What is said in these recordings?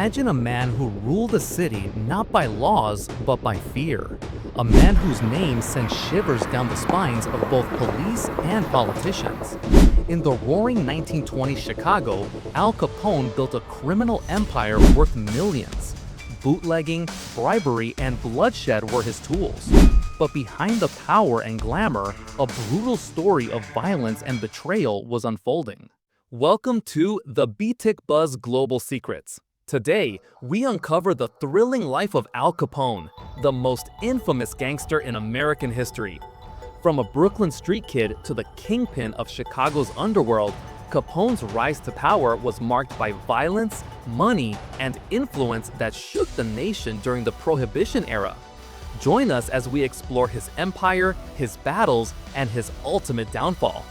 Imagine a man who ruled a city not by laws, but by fear. A man whose name sent shivers down the spines of both police and politicians. In the roaring 1920s Chicago, Al Capone built a criminal empire worth millions. Bootlegging, bribery, and bloodshed were his tools. But behind the power and glamour, a brutal story of violence and betrayal was unfolding. Welcome to the BitikBuzz Global Secrets. Today, we uncover the thrilling life of Al Capone, the most infamous gangster in American history. From a Brooklyn street kid to the kingpin of Chicago's underworld, Capone's rise to power was marked by violence, money, and influence that shook the nation during the Prohibition era. Join us as we explore his empire, his battles, and his ultimate downfall.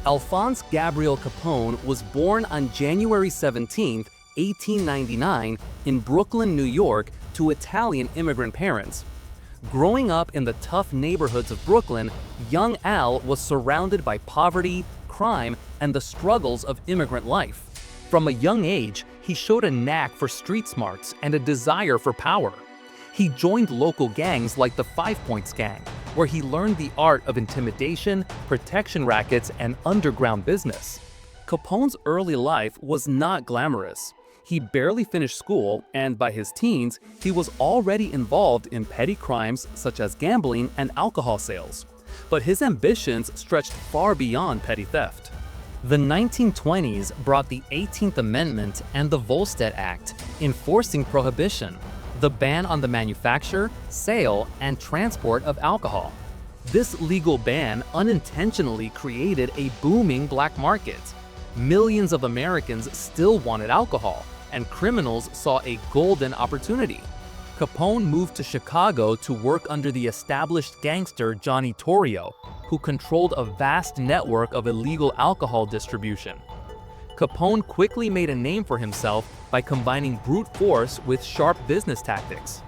Alphonse Gabriel Capone was born on January 17, 1899, in Brooklyn, New York, to Italian immigrant parents. Growing up in the tough neighborhoods of Brooklyn, young Al was surrounded by poverty, crime, and the struggles of immigrant life. From a young age, he showed a knack for street smarts and a desire for power. He joined local gangs like the 5 Points Gang, where he learned the art of intimidation, protection rackets, and underground business. Capone's early life was not glamorous. He barely finished school, and by his teens, he was already involved in petty crimes such as gambling and alcohol sales. But his ambitions stretched far beyond petty theft. The 1920s brought the 18th Amendment and the Volstead Act, enforcing prohibition, the ban on the manufacture, sale, and transport of alcohol. This legal ban unintentionally created a booming black market. Millions of Americans still wanted alcohol, and criminals saw a golden opportunity. Capone moved to Chicago to work under the established gangster Johnny Torrio, who controlled a vast network of illegal alcohol distribution. Capone quickly made a name for himself by combining brute force with sharp business tactics.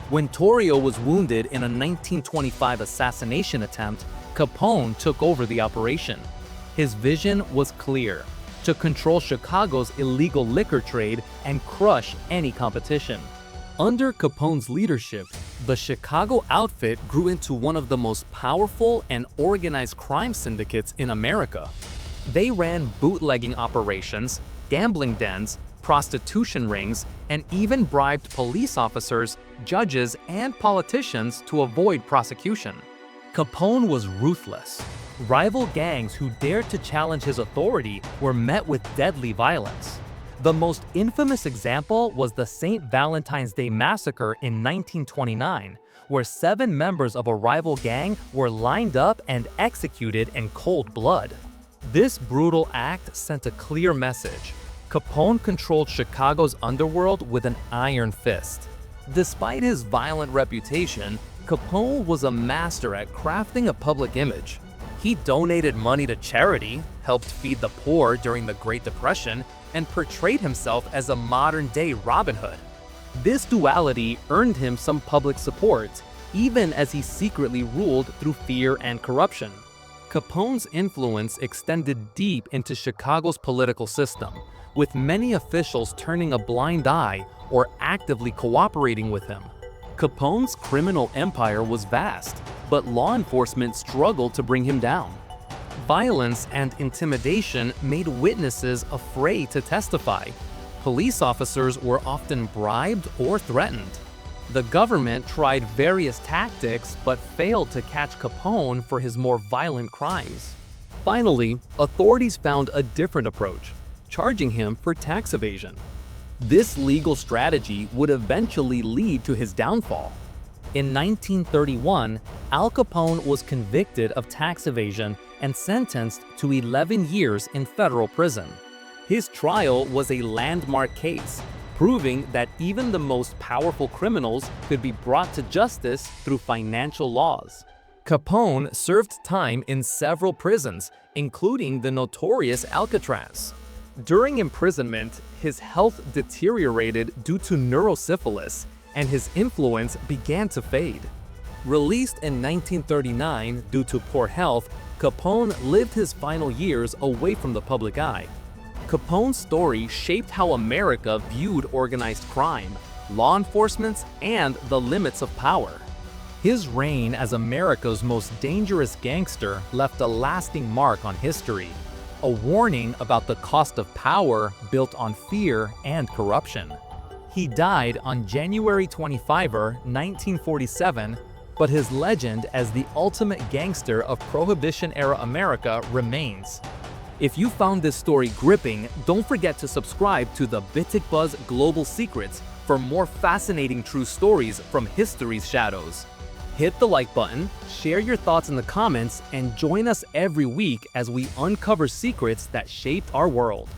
When Torrio was wounded in a 1925 assassination attempt, Capone took over the operation. His vision was clear: to control Chicago's illegal liquor trade and crush any competition. Under Capone's leadership, the Chicago outfit grew into one of the most powerful and organized crime syndicates in America. They ran bootlegging operations, gambling dens, prostitution rings, and even bribed police officers, judges, and politicians to avoid prosecution. Capone was ruthless. Rival gangs who dared to challenge his authority were met with deadly violence. The most infamous example was the St. Valentine's Day Massacre in 1929, where 7 members of a rival gang were lined up and executed in cold blood. This brutal act sent a clear message: Capone controlled Chicago's underworld with an iron fist. Despite his violent reputation, Capone was a master at crafting a public image. He donated money to charity, helped feed the poor during the Great Depression, and portrayed himself as a modern-day Robin Hood. This duality earned him some public support, even as he secretly ruled through fear and corruption. Capone's influence extended deep into Chicago's political system, with many officials turning a blind eye or actively cooperating with him. Capone's criminal empire was vast, but law enforcement struggled to bring him down. Violence and intimidation made witnesses afraid to testify. Police officers were often bribed or threatened. The government tried various tactics but failed to catch Capone for his more violent crimes. Finally, authorities found a different approach, charging him for tax evasion. This legal strategy would eventually lead to his downfall. In 1931, Al Capone was convicted of tax evasion and sentenced to 11 years in federal prison. His trial was a landmark case, proving that even the most powerful criminals could be brought to justice through financial laws. Capone served time in several prisons, including the notorious Alcatraz. During imprisonment, his health deteriorated due to neurosyphilis, and his influence began to fade. Released in 1939 due to poor health, Capone lived his final years away from the public eye. Capone's story shaped how America viewed organized crime, law enforcement, and the limits of power. His reign as America's most dangerous gangster left a lasting mark on history, a warning about the cost of power built on fear and corruption. He died on January 25, 1947, but his legend as the ultimate gangster of Prohibition-era America remains. If you found this story gripping, don't forget to subscribe to the BitikBuzz Global Secrets for more fascinating true stories from history's shadows. Hit the like button, share your thoughts in the comments, and join us every week as we uncover secrets that shaped our world.